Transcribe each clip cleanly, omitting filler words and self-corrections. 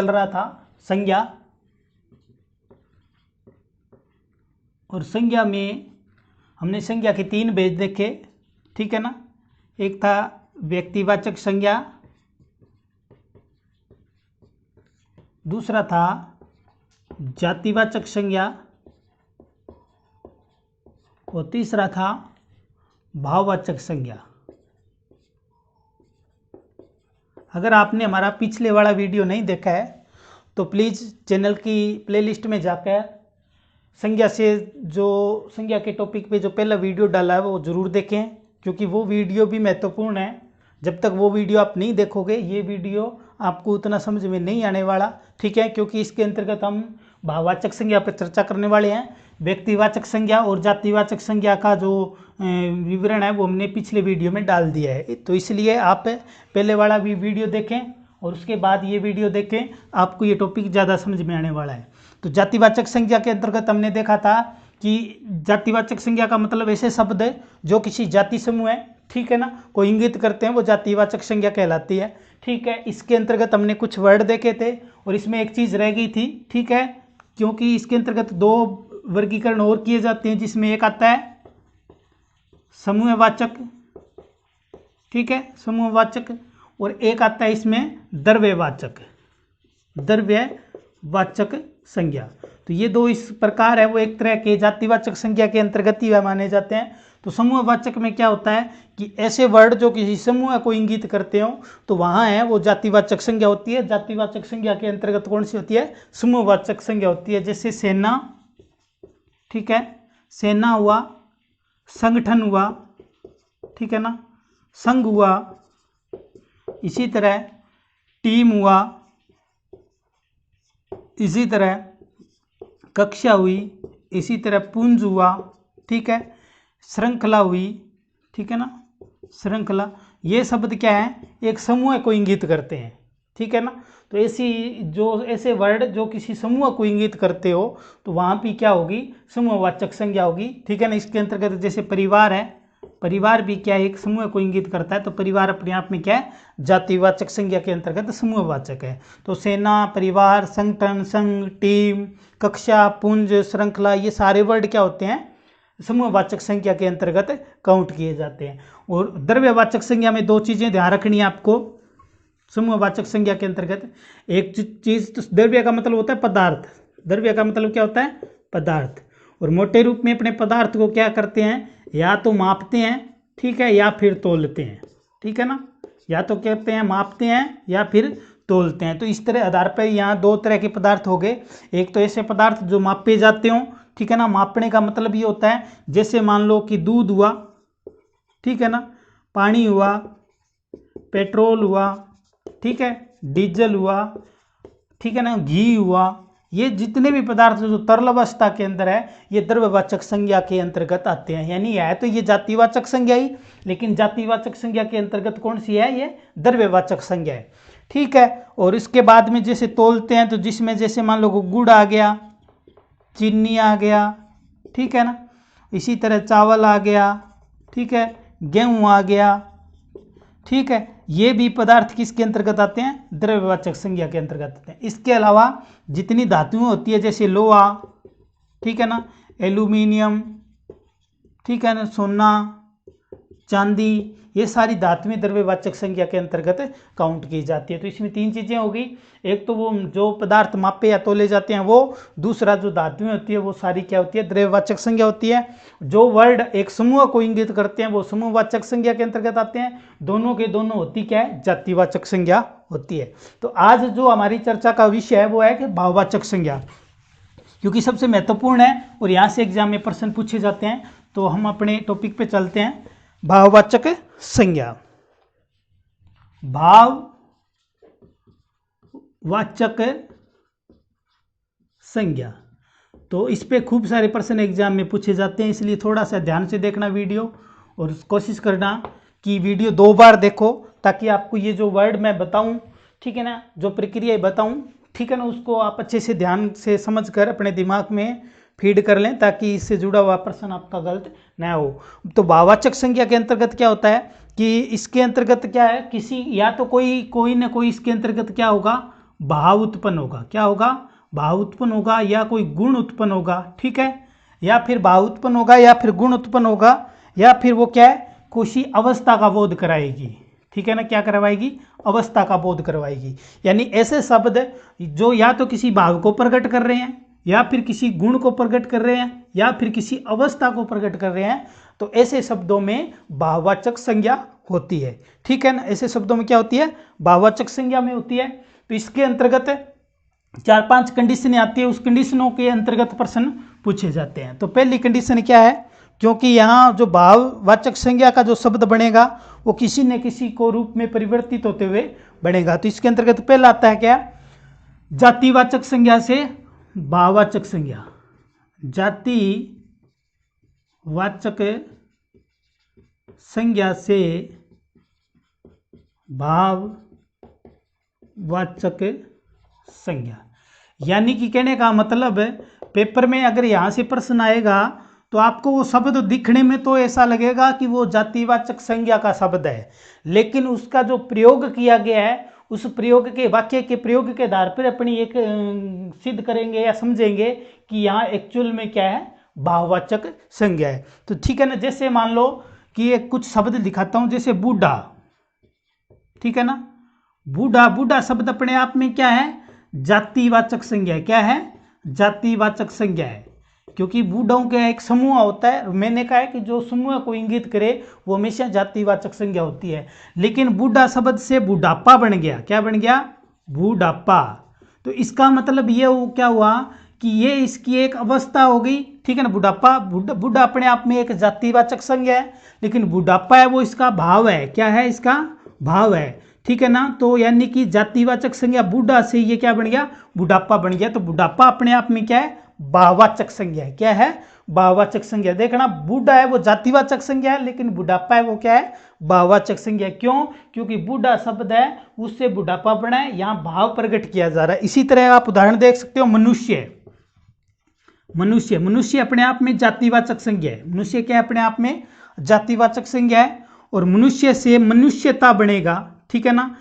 चल रहा था संज्ञा, और संज्ञा में हमने संज्ञा के 3 भेद देखे, ठीक है ना। एक था व्यक्तिवाचक संज्ञा, दूसरा था जातिवाचक संज्ञा, और तीसरा था भाववाचक संज्ञा। अगर आपने हमारा पिछले वाला वीडियो नहीं देखा है तो प्लीज़ चैनल की प्लेलिस्ट में जाकर संज्ञा के टॉपिक पे जो पहला वीडियो डाला है वो ज़रूर देखें, क्योंकि वो वीडियो भी महत्वपूर्ण है। जब तक वो वीडियो आप नहीं देखोगे ये वीडियो आपको उतना समझ में नहीं आने वाला, ठीक है। क्योंकि इसके अंतर्गत हम भाववाचक संज्ञा पर चर्चा करने वाले हैं। व्यक्तिवाचक संज्ञा और जातिवाचक संज्ञा का जो विवरण है वो हमने पिछले वीडियो में डाल दिया है, तो इसलिए आप पहले वाला भी वीडियो देखें और उसके बाद ये वीडियो देखें, आपको ये टॉपिक ज़्यादा समझ में आने वाला है। तो जातिवाचक संज्ञा के अंतर्गत हमने देखा था कि जातिवाचक संज्ञा का मतलब ऐसे शब्द है जो किसी जाति समूह है, ठीक है ना, को इंगित करते हैं, वो जातिवाचक संज्ञा कहलाती है, ठीक है। इसके अंतर्गत हमने कुछ वर्ड देखे थे और इसमें एक चीज़ रह गई थी, ठीक है, क्योंकि इसके अंतर्गत 2 वर्गीकरण और किए जाते हैं, जिसमें एक आता है समूहवाचक, ठीक है, समूहवाचक, और एक आता है इसमें द्रव्यवाचक संज्ञा। तो ये 2 इस प्रकार है, वो एक तरह के जातिवाचक संज्ञा के अंतर्गत ही माने जाते हैं। तो समूहवाचक में क्या होता है कि ऐसे वर्ड जो किसी समूह को इंगित करते हो तो वहाँ है वो जातिवाचक संज्ञा होती है। जातिवाचक संज्ञा के अंतर्गत कौन सी होती है? समूहवाचक संज्ञा होती है। जैसे सेना, ठीक है, सेना हुआ, संगठन हुआ, ठीक है ना, संघ हुआ, इसी तरह टीम हुआ, इसी तरह कक्षा हुई, इसी तरह पुंज हुआ, ठीक है, श्रृंखला हुई, ठीक है ना, श्रृंखला। ये शब्द क्या है? एक समूह को इंगित करते हैं, ठीक है ना। तो ऐसे वर्ड जो किसी समूह को इंगित करते हो तो वहाँ भी क्या होगी? समूहवाचक संज्ञा होगी, ठीक है ना। इसके अंतर्गत जैसे परिवार है, परिवार भी क्या है? एक समूह को इंगित करता है, तो परिवार अपने आप में क्या है? जातिवाचक संज्ञा के अंतर्गत समूहवाचक है। तो सेना, परिवार, संगठन, संघ, टीम, कक्षा, पुंज, श्रृंखला, ये सारे वर्ड क्या होते हैं? समूहवाचक संज्ञा के अंतर्गत काउंट किए जाते हैं। और द्रव्यवाचक संज्ञा में 2 चीज़ें ध्यान रखनी है आपको समूहवाचक संज्ञा के अंतर्गत। एक चीज, तो द्रव्य का मतलब होता है पदार्थ, द्रव्य का मतलब क्या होता है? पदार्थ। और मोटे रूप में अपने पदार्थ को क्या करते हैं? या तो मापते हैं, ठीक है, या फिर तोलते हैं, ठीक है ना। या तो कहते हैं मापते हैं या फिर तोलते हैं। तो इस तरह आधार पर यहाँ 2 तरह के पदार्थ हो गए। एक तो ऐसे पदार्थ जो मापे जाते हों, ठीक है ना। मापने का मतलब ये होता है जैसे मान लो कि दूध हुआ, ठीक है ना, पानी हुआ, पेट्रोल हुआ, ठीक है, डीजल हुआ, ठीक है ना, घी हुआ, ये जितने भी पदार्थ जो तरल अवस्था के अंदर है ये द्रव्यवाचक संज्ञा के अंतर्गत आते हैं। यानी है तो ये जातिवाचक संज्ञा ही, लेकिन जातिवाचक संज्ञा के अंतर्गत कौन सी है? ये द्रव्यवाचक संज्ञा है, ठीक है। और इसके बाद में जैसे तोलते हैं तो जिसमें जैसे मान लो गुड़ आ गया, चीनी आ गया, ठीक है ना, इसी तरह चावल आ गया, ठीक है, गेहूँ आ गया, ठीक है, ये भी पदार्थ किसके अंतर्गत आते हैं? द्रव्यवाचक संज्ञा के अंतर्गत आते हैं। इसके अलावा जितनी धातुएं होती है जैसे लोहा, ठीक है ना, एल्यूमिनियम, ठीक है ना, सोना, चांदी, ये सारी धातुएं द्रव्यवाचक संज्ञा के अंतर्गत काउंट की जाती है। तो इसमें 3 चीज़ें हो गई, एक तो वो जो पदार्थ मापे या तोले जाते हैं वो, दूसरा जो धातुएं होती है वो सारी क्या होती है? द्रव्यवाचक संज्ञा होती है। जो वर्ड एक समूह को इंगित करते हैं वो समूहवाचक संज्ञा के अंतर्गत आते हैं। दोनों के दोनों होती क्या है? जातिवाचक संज्ञा होती है। तो आज जो हमारी चर्चा का विषय है वो है कि भाववाचक संज्ञा, क्योंकि सबसे महत्वपूर्ण है और यहाँ से एग्जाम में प्रश्न पूछे जाते हैं। तो हम अपने टॉपिक पे चलते हैं, भाववाचक संज्ञा। भाववाचक संज्ञा, तो इस पे खूब सारे प्रश्न एग्जाम में पूछे जाते हैं, इसलिए थोड़ा सा ध्यान से देखना वीडियो और कोशिश करना कि वीडियो 2 बार देखो, ताकि आपको ये जो वर्ड मैं बताऊं, ठीक है ना, जो प्रक्रिया बताऊं, ठीक है ना, उसको आप अच्छे से ध्यान से समझकर अपने दिमाग में फीड कर लें, ताकि इससे जुड़ा हुआ प्रश्न आपका गलत ना हो। तो भाववाचक संज्ञा के अंतर्गत क्या होता है कि इसके अंतर्गत क्या है? किसी या तो कोई ना कोई इसके अंतर्गत क्या होगा? भाव उत्पन्न होगा। क्या होगा? भाव उत्पन्न होगा या कोई गुण उत्पन्न होगा, ठीक है, या फिर भाव उत्पन्न होगा या फिर गुण उत्पन्न होगा, या फिर वो क्या है, किसी अवस्था का बोध कराएगी, ठीक है ना। क्या करवाएगी? अवस्था का बोध करवाएगी। यानी ऐसे शब्द जो या तो किसी भाव को प्रकट कर रहे हैं, या फिर किसी गुण को प्रकट कर रहे हैं, या फिर किसी अवस्था को प्रकट कर रहे हैं, तो ऐसे शब्दों में भाववाचक संज्ञा होती है, ठीक है ना। ऐसे शब्दों में क्या होती है? भाववाचक संज्ञा में होती है। तो इसके अंतर्गत 4-5 कंडीशन आती है, उस कंडीशनों के अंतर्गत प्रश्न पूछे जाते हैं। तो पहली कंडीशन क्या है? क्योंकि यहाँ जो भाववाचक संज्ञा का जो शब्द बनेगा वो किसी न किसी को रूप में परिवर्तित होते हुए बनेगा। तो इसके अंतर्गत पहला आता है क्या? जातिवाचक संज्ञा से भाववाचक संज्ञा। जातिवाचक संज्ञा से भाववाचक संज्ञा। यानी कि कहने का मतलब पेपर में अगर यहाँ से प्रश्न आएगा तो आपको वो शब्द दिखने में तो ऐसा लगेगा कि वो जातिवाचक संज्ञा का शब्द है, लेकिन उसका जो प्रयोग किया गया है उस प्रयोग के वाक्य के प्रयोग के आधार पर अपनी एक सिद्ध करेंगे या समझेंगे कि यहाँ एक्चुअल में क्या है, भाववाचक संज्ञा है। तो ठीक है ना। जैसे मान लो कि एक कुछ शब्द दिखाता हूँ, जैसे बूढ़ा, ठीक है ना। बूढ़ा, बूढ़ा शब्द अपने आप में क्या है? जातिवाचक संज्ञा है। क्या है? जातिवाचक संज्ञा है, क्योंकि बूढ़ों का एक समूह होता है। मैंने कहा है कि जो समूह को इंगित करे वो हमेशा जातिवाचक संज्ञा होती है। लेकिन बूढ़ा शब्द से बुढ़ापा बन गया। क्या बन गया? बुढ़ापा। तो इसका मतलब ये क्या हुआ कि ये इसकी एक अवस्था हो गई, ठीक है ना। बुढ़ापा, बूढ़ा अपने आप में एक जातिवाचक संज्ञा है, लेकिन बुढ़ापा है वो इसका भाव है। क्या है? इसका भाव है, ठीक है ना। तो यानी कि जातिवाचक संज्ञा बूढ़ा से ये क्या बन गया? बुढ़ापा बन गया। तो बुढ़ापा अपने आप में क्या है? भाववाचक संज्ञा है। क्या है? भाववाचक संज्ञा। देखना, बूढ़ा है वो जातिवाचक संज्ञा है, लेकिन बुढ़ापा है वो क्या है? भाववाचक संज्ञा। क्यों? क्योंकि बूढ़ा शब्द है उससे बुढ़ापा बना है, यहाँ भाव प्रकट किया जा रहा है। इसी तरह आप उदाहरण देख सकते हो, मनुष्य। मनुष्य, मनुष्य अपने आप में जातिवाचक संज्ञा है। मनुष्य क्या है? अपने आप में जातिवाचक संज्ञा है। और मनुष्य से मनुष्यता बनेगा, ठीक है ना,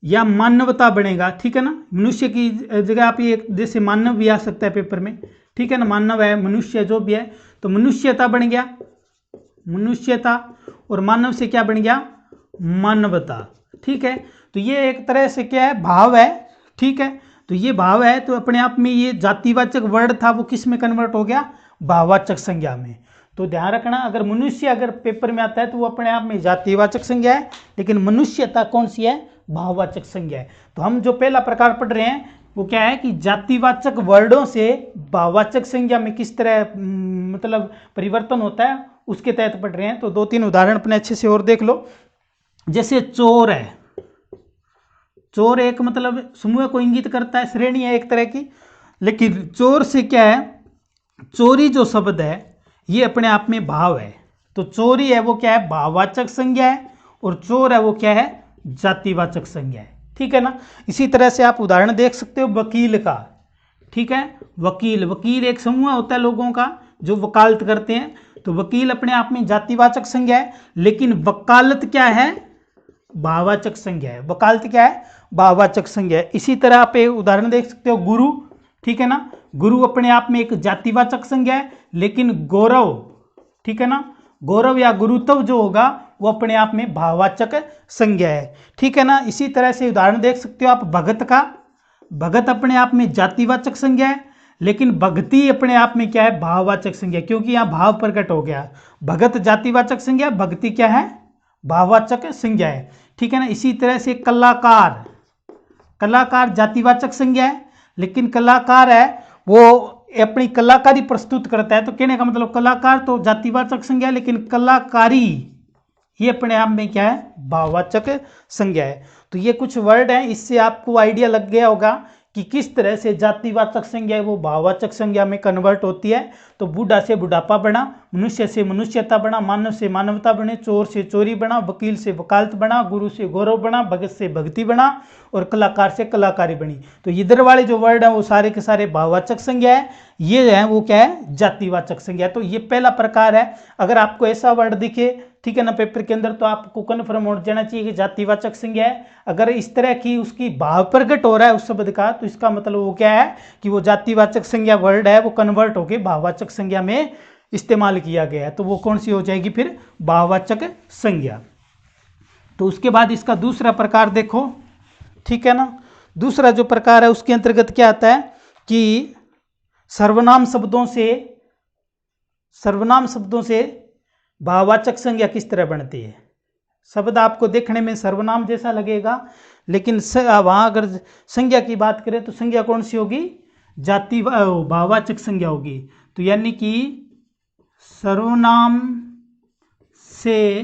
या मानवता बनेगा, ठीक है ना। मनुष्य की जगह आप ये जैसे मानव भी आ सकता है पेपर में, ठीक है ना। मानव है, मनुष्य जो भी है, तो मनुष्यता बन गया, मनुष्यता। और मानव से क्या बन गया? मानवता, ठीक है। तो ये एक तरह से क्या है? भाव है, ठीक है। तो ये भाव है, तो अपने आप में ये जातिवाचक वर्ड था वो किस में कन्वर्ट हो गया? भाववाचक संज्ञा में। तो ध्यान रखना, अगर मनुष्य अगर पेपर में आता है तो वो अपने आप में जातिवाचक संज्ञा है, लेकिन मनुष्यता कौन सी है? भाववाचक संज्ञा है। तो हम जो पहला प्रकार पढ़ रहे हैं वो क्या है कि जातिवाचक वर्डों से भाववाचक संज्ञा में किस तरह मतलब परिवर्तन होता है उसके तहत पढ़ रहे हैं। तो 2-3 उदाहरण अपने अच्छे से और देख लो। जैसे चोर है, चोर एक मतलब समूह को इंगित करता है, श्रेणी है एक तरह की। लेकिन चोर से क्या है? चोरी जो शब्द है ये अपने आप में भाव है। तो चोरी है वो क्या है? भाववाचक संज्ञा है, और चोर है वो क्या है? जातिवाचक संज्ञा है, ठीक है ना। इसी तरह से आप उदाहरण देख सकते हो वकील का, ठीक है। वकील, वकील एक समूह होता है लोगों का जो वकालत करते हैं। तो वकील अपने आप में जातिवाचक संज्ञा है, लेकिन वकालत क्या है? भाववाचक संज्ञा है। वकालत क्या है? भाववाचक संज्ञा है। इसी तरह आप एक उदाहरण देख सकते हो गुरु, ठीक है ना। गुरु अपने आप में एक जातिवाचक संज्ञा है, लेकिन गौरव, ठीक है ना, गौरव या गुरुत्व जो होगा वो अपने आप में भाववाचक संज्ञा है, ठीक है ना। इसी तरह से उदाहरण देख सकते हो आप भगत का। भगत अपने आप में जातिवाचक संज्ञा है, लेकिन भक्ति अपने आप में क्या है? भाववाचक संज्ञा, क्योंकि यहाँ भाव प्रकट हो गया। भगत जातिवाचक संज्ञा, भक्ति क्या है? भाववाचक संज्ञा है, ठीक है ना। इसी तरह से कलाकार, कलाकार जातिवाचक संज्ञा है, लेकिन कलाकार है वो अपनी कलाकारी प्रस्तुत करता है। तो कहने का मतलब कलाकार तो जातिवाचक संज्ञा है, लेकिन कलाकारी ये अपने आप में क्या है? भाववाचक संज्ञा है। तो ये कुछ वर्ड हैं, इससे आपको आइडिया लग गया होगा कि किस तरह से जातिवाचक संज्ञा वो भाववाचक संज्ञा में कन्वर्ट होती है। तो बूढ़ा से बुढ़ापा बना, मनुष्य से मनुष्यता बना, मानव से मानवता बने, चोर से चोरी बना, वकील से वकालत बना, गुरु से गौरव बना, भगत से भक्ति बना, और कलाकार से कलाकारी बनी। तो इधर वाले जो वर्ड हैं वो सारे के सारे भाववाचक संज्ञा है, ये है वो क्या है? जातिवाचक संज्ञा। तो ये पहला प्रकार है। अगर आपको ऐसा वर्ड दिखे, ठीक है ना पेपर के अंदर, तो आपको कन्फर्म हो जाना चाहिए कि जातिवाचक संज्ञा है। अगर इस तरह की उसकी भाव प्रकट हो रहा है उस शब्द का, तो इसका मतलब वो क्या है कि वो जातिवाचक संज्ञा वर्ड है वो कन्वर्ट होके भाववाचक संज्ञा में इस्तेमाल किया गया है, तो वो कौन सी हो जाएगी फिर, भाववाचक संज्ञा। तो उसके बाद इसका दूसरा प्रकार देखो, ठीक है ना। दूसरा जो प्रकार है उसके अंतर्गत क्या आता है कि सर्वनाम शब्दों से भाववाचक संज्ञा किस तरह बनती है। शब्द आपको देखने में सर्वनाम जैसा लगेगा, लेकिन वहाँ अगर संज्ञा की बात करें तो संज्ञा कौन सी होगी, भाववाचक संज्ञा होगी। तो यानी कि सर्वनाम से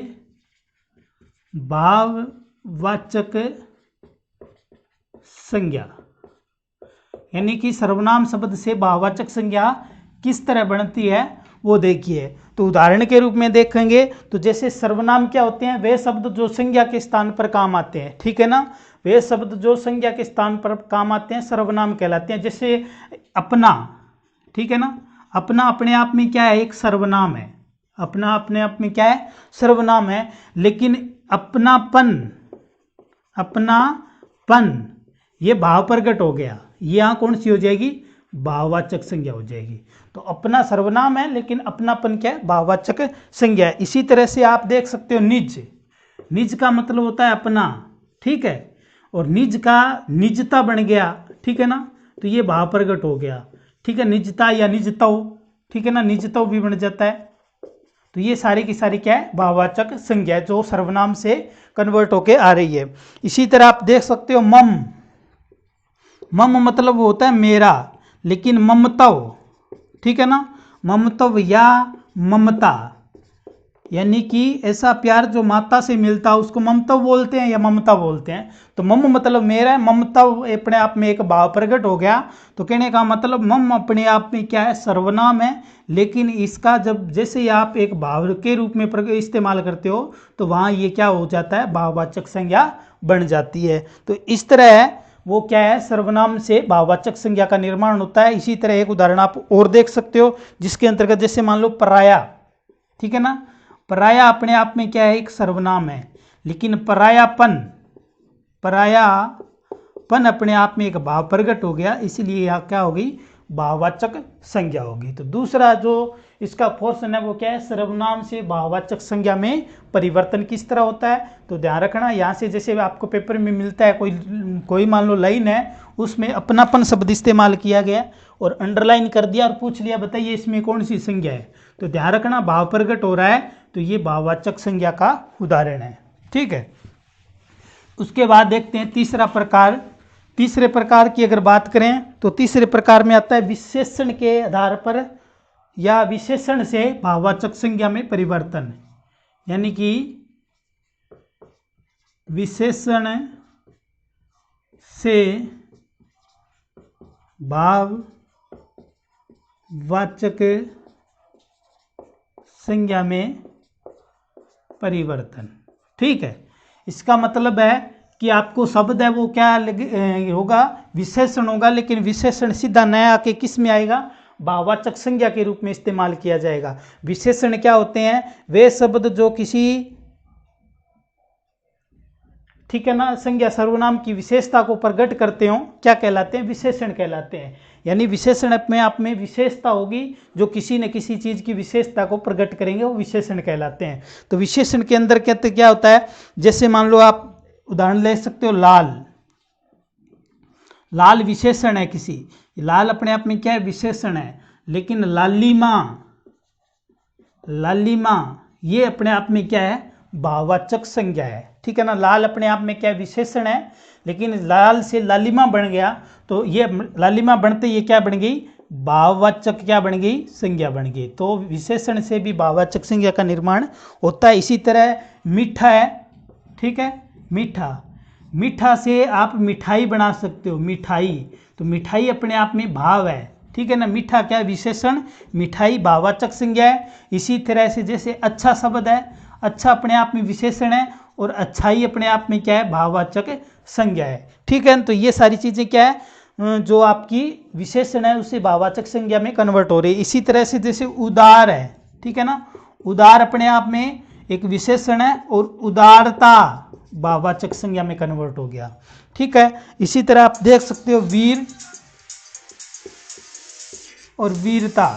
भाववाचक संज्ञा, यानी कि सर्वनाम शब्द से भाववाचक संज्ञा किस तरह बनती है वो देखिए। तो उदाहरण के रूप में देखेंगे तो जैसे सर्वनाम क्या होते हैं, वे शब्द जो संज्ञा के स्थान पर काम आते हैं, ठीक है ना, वे शब्द जो संज्ञा के स्थान पर काम आते हैं सर्वनाम कहलाते हैं। जैसे अपना, ठीक है ना, अपना अपने आप में क्या है, एक सर्वनाम है। अपना अपने आप में क्या है, सर्वनाम है। लेकिन अपनापन ये भाव प्रकट हो गया, ये यहाँ कौन सी हो जाएगी, भाववाचक संज्ञा हो जाएगी। तो अपना सर्वनाम है लेकिन अपनापन क्या है, भाववाचक संज्ञा है। इसी तरह से आप देख सकते हो निज का मतलब होता है अपना, ठीक है, और निज का निजता बन गया, ठीक है ना, तो ये भाव प्रकट हो गया, ठीक है, निजता या निजतव, ठीक है ना, निजतव भी बन जाता है। तो ये सारी की सारी क्या है, भाववाचक संज्ञा है जो सर्वनाम से कन्वर्ट होके आ रही है। इसी तरह आप देख सकते हो मम मतलब वो होता है मेरा, लेकिन ममतव, ठीक है ना, ममतव या ममता, यानी कि ऐसा प्यार जो माता से मिलता है उसको ममतव बोलते हैं या ममता बोलते हैं। तो मम मतलब मेरा है, ममतव अपने आप में एक भाव प्रकट हो गया। तो कहने का मतलब मम अपने आप में क्या है, सर्वनाम है, लेकिन इसका जब जैसे आप एक भाव के रूप में इस्तेमाल करते हो तो वहाँ ये क्या हो जाता है, भाववाचक संज्ञा बन जाती है। तो इस तरह वो क्या है, सर्वनाम से भाववाचक संज्ञा का निर्माण होता है। इसी तरह एक उदाहरण आप और देख सकते हो जिसके अंतर्गत जैसे मान लो पराया, ठीक है ना, पराया अपने आप में क्या है, एक सर्वनाम है, लेकिन परायापन अपने आप में एक भाव प्रकट हो गया, इसलिए यहाँ क्या होगी, भाववाचक संज्ञा होगी। तो दूसरा जो इसका पोर्शन है वो क्या है, सर्वनाम से भाववाचक संज्ञा में परिवर्तन किस तरह होता है। तो ध्यान रखना, यहाँ से जैसे आपको पेपर में मिलता है कोई मान लो लाइन है, उसमें अपनापन शब्द इस्तेमाल किया गया और अंडरलाइन कर दिया और पूछ लिया बताइए इसमें कौन सी संज्ञा है, तो ध्यान रखना भाव प्रकट हो रहा है तो ये भाववाचक संज्ञा का उदाहरण है, ठीक है। उसके बाद देखते हैं तीसरा प्रकार। तीसरे प्रकार की अगर बात करें तो तीसरे प्रकार में आता है विशेषण के आधार पर या विशेषण से भाववाचक संज्ञा में परिवर्तन, यानी कि विशेषण से भाववाचक संज्ञा में परिवर्तन, ठीक है। इसका मतलब है कि आपको शब्द है वो क्या होगा, विशेषण होगा, लेकिन विशेषण सीधा नया आके किस में आएगा, भाववाचक संज्ञा के रूप में इस्तेमाल किया जाएगा। विशेषण क्या होते हैं, वे शब्द जो किसी, ठीक है ना, संज्ञा सर्वनाम की विशेषता को प्रकट करते हो क्या कहलाते हैं, विशेषण कहलाते हैं। यानी विशेषण अपने आप में विशेषता होगी जो किसी न किसी चीज की विशेषता को प्रकट करेंगे, वो विशेषण कहलाते हैं। तो विशेषण के अंदर क्या होता है, जैसे मान लो आप उदाहरण ले सकते हो लाल विशेषण है किसी, लाल अपने आप में क्या है, विशेषण है, लेकिन लालिमा ये अपने आप में क्या है, भाववाचक संज्ञा है, ठीक है ना। लाल अपने आप में क्या है, विशेषण है, लेकिन लाल से लालिमा बन गया तो ये लालिमा बनते ये क्या बन गई, भाववाचक क्या बन गई, संज्ञा बन गई। तो विशेषण से भी भाववाचक संज्ञा का निर्माण होता है। इसी तरह मीठा है, ठीक है, मीठा से आप मिठाई बना सकते हो, मिठाई, तो मिठाई अपने आप में भाव है, ठीक है ना। मीठा क्या है, विशेषण, मिठाई भाववाचक संज्ञा है। इसी तरह से जैसे अच्छा शब्द है, अच्छा अपने आप में विशेषण है और अच्छाई अपने आप में क्या है, भाववाचक संज्ञा है, ठीक है। तो ये सारी चीजें क्या है, जो आपकी विशेषण है उससे भाववाचक संज्ञा में कन्वर्ट हो रही है। इसी तरह से जैसे उदार है, ठीक है ना, उदार अपने आप में एक विशेषण है और उदारता वाचक संज्ञा में कन्वर्ट हो गया। ठीक है, इसी तरह आप देख सकते हो वीर और वीरता।